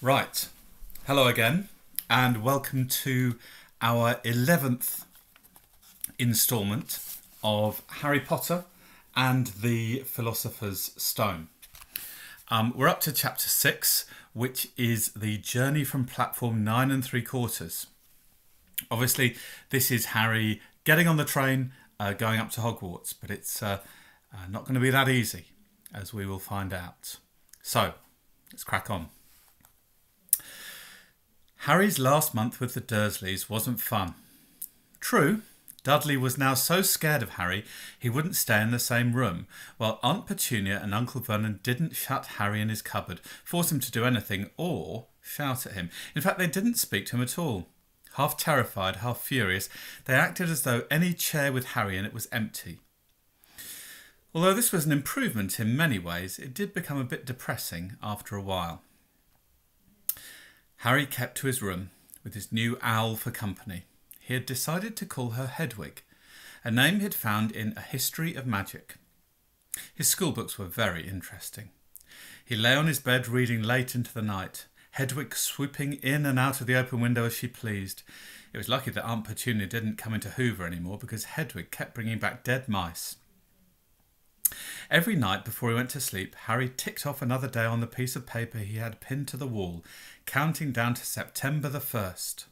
Right, hello again and welcome to our 11th instalment of Harry Potter and the Philosopher's Stone. We're up to chapter 6, which is the journey from platform 9 3/4. Obviously this is Harry getting on the train going up to Hogwarts, but it's not going to be that easy, as we will find out. So let's crack on. Harry's last month with the Dursleys wasn't fun. True, Dudley was now so scared of Harry he wouldn't stay in the same room, while Aunt Petunia and Uncle Vernon didn't shut Harry in his cupboard, force him to do anything, or shout at him. In fact, they didn't speak to him at all. Half terrified, half furious, they acted as though any chair with Harry in it was empty. Although this was an improvement in many ways, it did become a bit depressing after a while. Harry kept to his room, with his new owl for company. He had decided to call her Hedwig, a name he had found in A History of Magic. His schoolbooks were very interesting. He lay on his bed reading late into the night, Hedwig swooping in and out of the open window as she pleased. It was lucky that Aunt Petunia didn't come into Hoover anymore, because Hedwig kept bringing back dead mice. Every night before he went to sleep, Harry ticked off another day on the piece of paper he had pinned to the wall, counting down to September the 1st.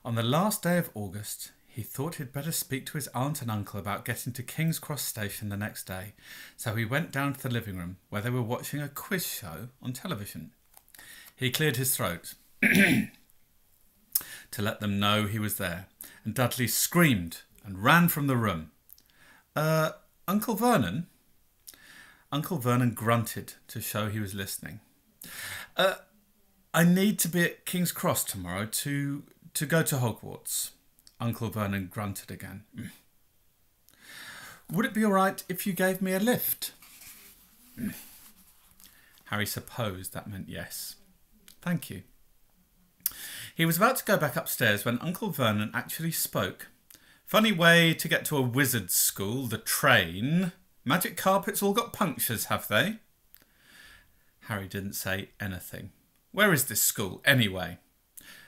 On the last day of August, he thought he'd better speak to his aunt and uncle about getting to King's Cross Station the next day, so he went down to the living room, where they were watching a quiz show on television. He cleared his throat to let them know he was there, and Dudley screamed and ran from the room. Uncle Vernon? Uncle Vernon grunted to show he was listening. I need to be at King's Cross tomorrow to go to Hogwarts. Uncle Vernon grunted again. Would it be all right if you gave me a lift? Harry supposed that meant yes. Thank you. He was about to go back upstairs when Uncle Vernon actually spoke. Funny way to get to a wizard's school, the train. Magic carpets all got punctures, have they? Harry didn't say anything. Where is this school, anyway?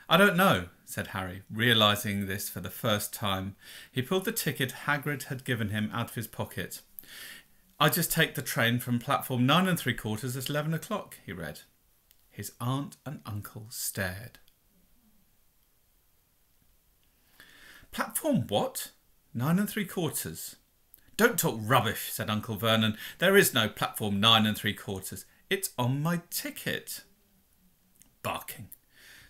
I don't know, said Harry, realising this for the first time. He pulled the ticket Hagrid had given him out of his pocket. I just take the train from platform 9 3/4 at 11 o'clock, he read. His aunt and uncle stared. Platform what? 9 3/4. Don't talk rubbish, said Uncle Vernon. There is no platform 9 3/4. It's on my ticket. Barking,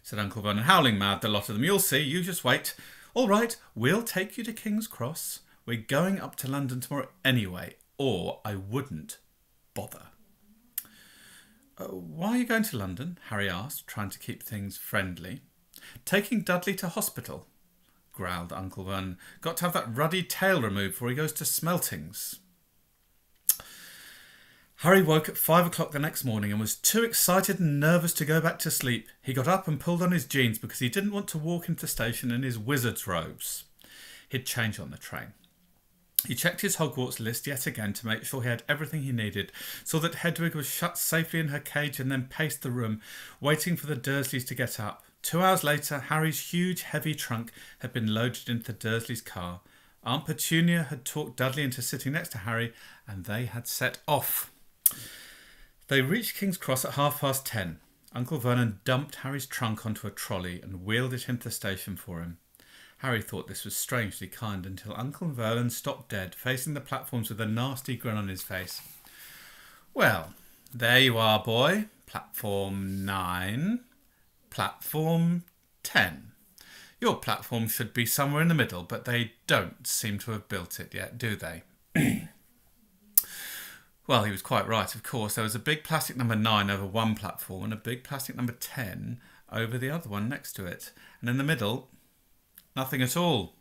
said Uncle Vernon. Howling mad, the lot of them. You'll see, you just wait. All right, we'll take you to King's Cross. We're going up to London tomorrow anyway, or I wouldn't bother. Why are you going to London? Harry asked, trying to keep things friendly. Taking Dudley to hospital, growled Uncle Vernon. Got to have that ruddy tail removed before he goes to Smeltings. Harry woke at 5 o'clock the next morning and was too excited and nervous to go back to sleep. He got up and pulled on his jeans because he didn't want to walk into the station in his wizard's robes. He'd change on the train. He checked his Hogwarts list yet again to make sure he had everything he needed, saw that Hedwig was shut safely in her cage, and then paced the room, waiting for the Dursleys to get up. 2 hours later, Harry's huge, heavy trunk had been loaded into the Dursleys' car. Aunt Petunia had talked Dudley into sitting next to Harry, and they had set off. They reached King's Cross at 10:30. Uncle Vernon dumped Harry's trunk onto a trolley and wheeled it into the station for him. Harry thought this was strangely kind until Uncle Vernon stopped dead, facing the platforms with a nasty grin on his face. Well, there you are, boy. Platform 9. Platform 10. Your platform should be somewhere in the middle, but they don't seem to have built it yet, do they? Well, he was quite right, of course. There was a big plastic number 9 over one platform and a big plastic number 10 over the other one next to it. And in the middle, nothing at all.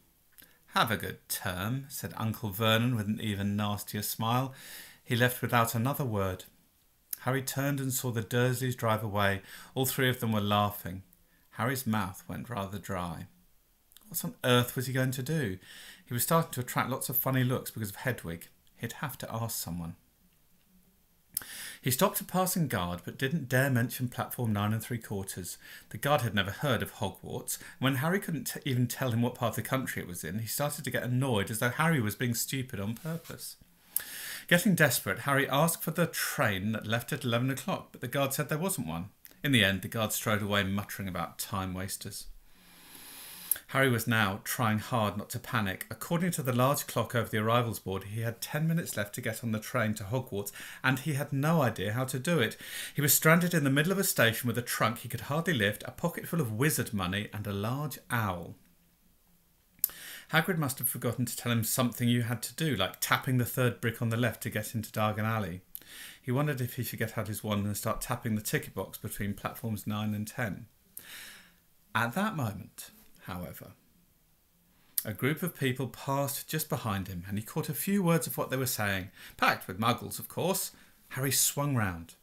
Have a good term, said Uncle Vernon with an even nastier smile. He left without another word. Harry turned and saw the Dursleys drive away. All three of them were laughing. Harry's mouth went rather dry. What on earth was he going to do? He was starting to attract lots of funny looks because of Hedwig. He'd have to ask someone. He stopped a passing guard but didn't dare mention platform 9 3/4. The guard had never heard of Hogwarts, and when Harry couldn't even tell him what part of the country it was in, he started to get annoyed as though Harry was being stupid on purpose. Getting desperate, Harry asked for the train that left at 11 o'clock, but the guard said there wasn't one. In the end, the guard strode away, muttering about time wasters. Harry was now trying hard not to panic. According to the large clock over the arrivals board, he had 10 minutes left to get on the train to Hogwarts, and he had no idea how to do it. He was stranded in the middle of a station with a trunk he could hardly lift, a pocket full of wizard money, and a large owl. Hagrid must have forgotten to tell him something you had to do, like tapping the third brick on the left to get into Diagon Alley. He wondered if he should get out his wand and start tapping the ticket box between platforms 9 and 10. At that moment, however, a group of people passed just behind him, and he caught a few words of what they were saying. Packed with muggles, of course. Harry swung round.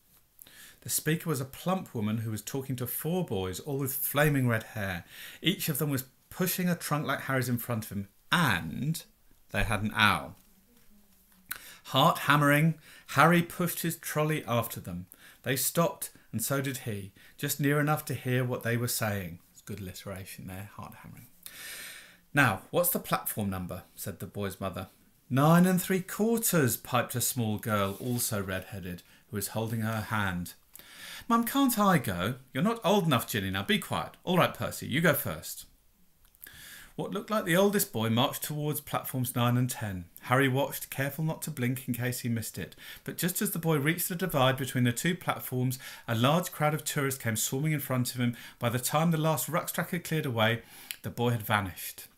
The speaker was a plump woman who was talking to 4 boys, all with flaming red hair. Each of them was pushing a trunk like Harry's in front of him, and they had an owl. Heart hammering, Harry pushed his trolley after them. They stopped, and so did he, just near enough to hear what they were saying. It's good alliteration there, heart hammering. Now, what's the platform number? Said the boy's mother. 9 3/4, piped a small girl, also red-headed, who was holding her hand. Mum, can't I go? You're not old enough, Ginny. Now be quiet. All right, Percy, you go first. What looked like the oldest boy marched towards platforms 9 and 10. Harry watched, careful not to blink in case he missed it. But just as the boy reached the divide between the 2 platforms, a large crowd of tourists came swarming in front of him. By the time the last rucksack had cleared away, the boy had vanished.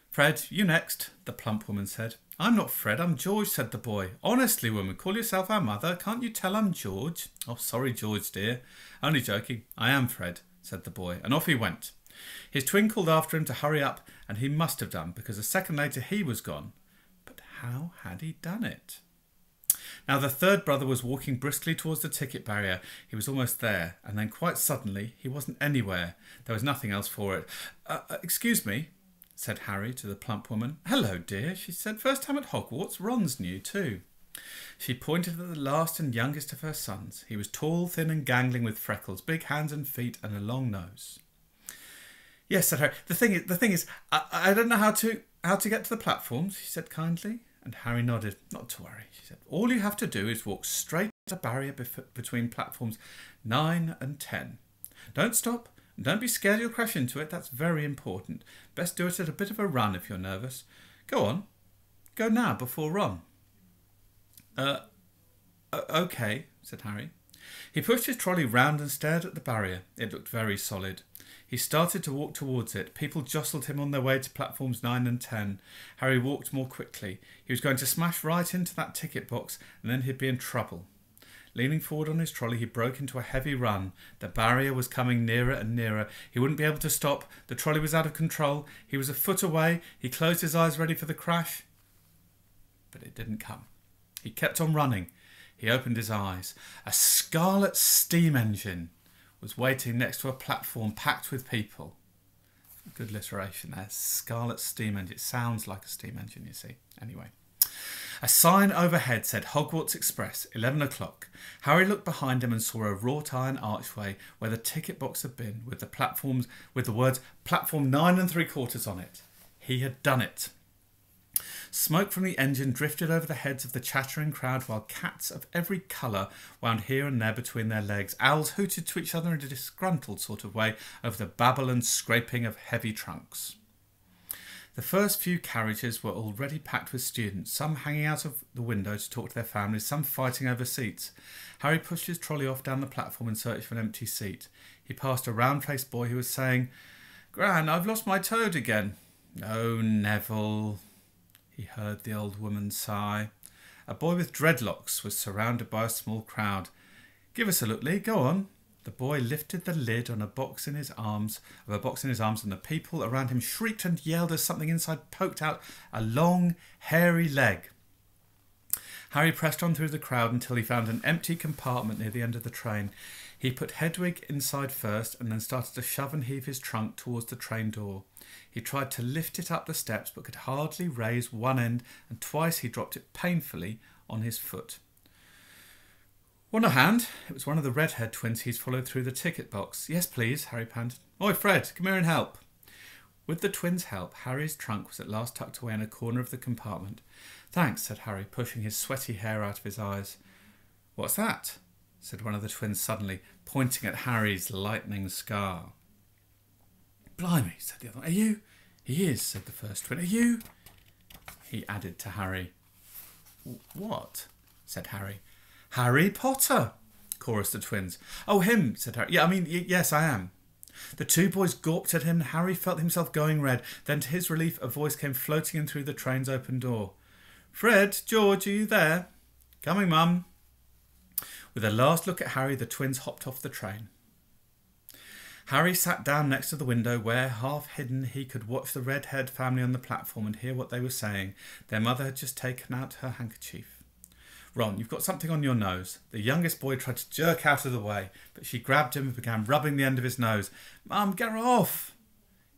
Fred, you next, the plump woman said. I'm not Fred, I'm George, said the boy. Honestly, woman, call yourself our mother. Can't you tell I'm George? Oh, sorry, George, dear. Only joking. I am Fred, said the boy, and off he went. His twin called after him to hurry up, and he must have done, because a second later he was gone. But how had he done it? Now the third brother was walking briskly towards the ticket barrier. He was almost there, and then quite suddenly he wasn't anywhere. There was nothing else for it. Excuse me, said Harry to the plump woman. Hello, dear, she said. First time at Hogwarts. Ron's new too. She pointed at the last and youngest of her sons. He was tall, thin and gangling with freckles, big hands and feet, and a long nose. Yes, said Harry. The thing is, I don't know how to get to the platforms, she said kindly. And Harry nodded. Not to worry, she said. All you have to do is walk straight to the barrier between platforms 9 and 10. Don't stop, and don't be scared you'll crash into it. That's very important. Best do it at a bit of a run if you're nervous. Go on. Go now before Ron. Okay, said Harry. He pushed his trolley round and stared at the barrier. It looked very solid. He started to walk towards it. People jostled him on their way to platforms 9 and 10. Harry walked more quickly. He was going to smash right into that ticket box, and then he'd be in trouble. Leaning forward on his trolley, he broke into a heavy run. The barrier was coming nearer and nearer. He wouldn't be able to stop. The trolley was out of control. He was a foot away. He closed his eyes, ready for the crash. But it didn't come. He kept on running. He opened his eyes. A scarlet steam engine was waiting next to a platform packed with people. Good alliteration there. Scarlet steam engine. It sounds like a steam engine, you see. Anyway. A sign overhead said Hogwarts Express, 11 o'clock. Harry looked behind him and saw a wrought iron archway where the ticket box had been, with the words platform 9 3/4 on it. He had done it. Smoke from the engine drifted over the heads of the chattering crowd while cats of every colour wound here and there between their legs. Owls hooted to each other in a disgruntled sort of way over the babble and scraping of heavy trunks. The first few carriages were already packed with students, some hanging out of the window to talk to their families, some fighting over seats. Harry pushed his trolley off down the platform in search of an empty seat. He passed a round-faced boy who was saying, Gran, I've lost my toad again. Oh, Neville, he heard the old woman sigh. A boy with dreadlocks was surrounded by a small crowd. Give us a look, Lee, go on. The boy lifted the lid on a box in his arms, and the people around him shrieked and yelled as something inside poked out a long, hairy leg. Harry pressed on through the crowd until he found an empty compartment near the end of the train. He put Hedwig inside first and then started to shove and heave his trunk towards the train door. He tried to lift it up the steps but could hardly raise one end, and twice he dropped it painfully on his foot. On a hand, it was one of the redhead twins he's followed through the ticket box. Yes, please, Harry panted. Oi, Fred, come here and help. With the twins' help, Harry's trunk was at last tucked away in a corner of the compartment. Thanks, said Harry, pushing his sweaty hair out of his eyes. What's that? Said one of the twins suddenly, pointing at Harry's lightning scar. Blimey, said the other one. Are you? He is, said the first twin. Are you? He added to Harry. What? Said Harry. Harry Potter, chorused the twins. Oh, him, said Harry. Yes, I am. The two boys gawped at him and Harry felt himself going red. Then, to his relief, a voice came floating in through the train's open door. Fred, George, are you there? Coming, Mum. With a last look at Harry, the twins hopped off the train. Harry sat down next to the window where, half hidden, he could watch the red-haired family on the platform and hear what they were saying. Their mother had just taken out her handkerchief. Ron, you've got something on your nose. The youngest boy tried to jerk out of the way, but she grabbed him and began rubbing the end of his nose. Mum, get her off!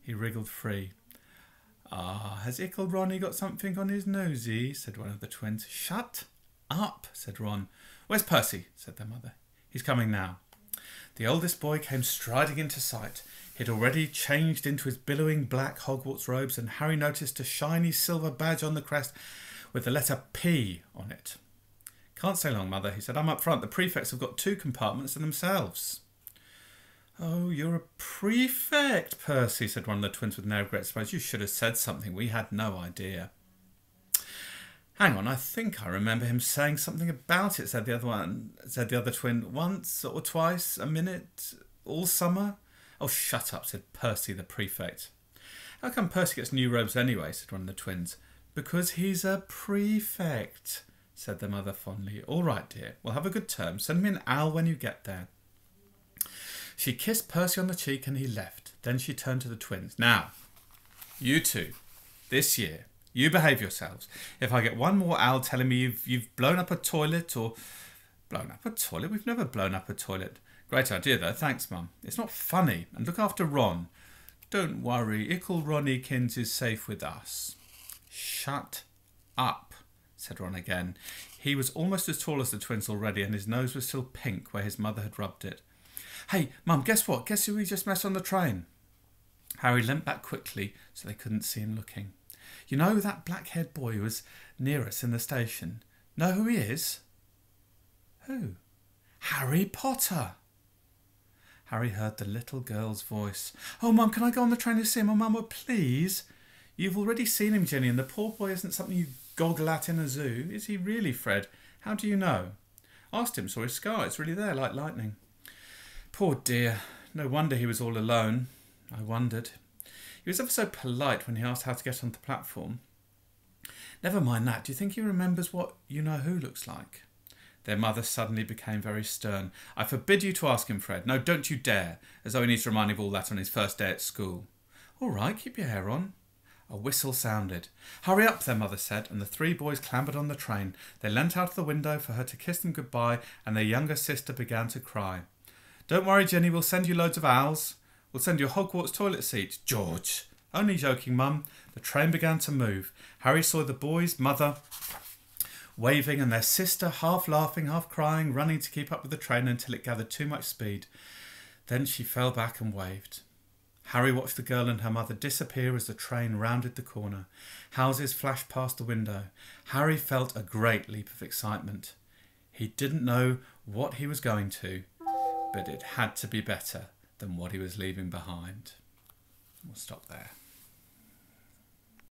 He wriggled free. Ah, has Ickle Ronnie got something on his nosy? Said one of the twins. Shut up, said Ron. Where's Percy? Said their mother. He's coming now. The oldest boy came striding into sight. He had already changed into his billowing black Hogwarts robes, and Harry noticed a shiny silver badge on the crest with the letter P on it. Can't stay long, Mother, he said. I'm up front. The prefects have got 2 compartments to themselves. Oh, you're a prefect, Percy, said one of the twins with an air of great surprise. You should have said something. We had no idea. Hang on, I think I remember him saying something about it, said the other twin. Once or twice, a minute, all summer? Oh, shut up, said Percy, the prefect. How come Percy gets new robes anyway, said one of the twins. Because he's a prefect, said their mother fondly. All right, dear, we'll have a good term. Send me an owl when you get there. She kissed Percy on the cheek and he left. Then she turned to the twins. Now, you two, this year, you behave yourselves. If I get one more owl telling me you've blown up a toilet or... Blown up a toilet? We've never blown up a toilet. Great idea, though. Thanks, Mum. It's not funny. And look after Ron. Don't worry. Ickle Ronnykins is safe with us. Shut up, said Ron again. He was almost as tall as the twins already, and his nose was still pink where his mother had rubbed it. Hey, Mum, guess what? Guess who we just met on the train? Harry leant back quickly so they couldn't see him looking. You know that black-haired boy who was near us in the station? Know who he is? Who? Harry Potter. Harry heard the little girl's voice. Oh, Mum, can I go on the train to see him? Oh, Mum, please. You've already seen him, Jenny, and the poor boy isn't something you goggle at in a zoo. Is he really, Fred? How do you know? Asked him, saw his scar. It's really there, like lightning. Poor dear. No wonder he was all alone. I wondered. He was ever so polite when he asked how to get onto the platform. Never mind that. Do you think he remembers what you-know-who looks like? Their mother suddenly became very stern. I forbid you to ask him, Fred. No, don't you dare. As though he needs reminding of all that on his first day at school. All right, keep your hair on. A whistle sounded. Hurry up, their mother said, and the 3 boys clambered on the train. They leant out of the window for her to kiss them goodbye, and their younger sister began to cry. Don't worry, Jenny, we'll send you loads of owls. We'll send you a Hogwarts toilet seat. George. Only joking, Mum. The train began to move. Harry saw the boys' mother waving and their sister half laughing, half crying, running to keep up with the train until it gathered too much speed. Then she fell back and waved. Harry watched the girl and her mother disappear as the train rounded the corner. Houses flashed past the window. Harry felt a great leap of excitement. He didn't know what he was going to, but it had to be better than what he was leaving behind. We'll stop there.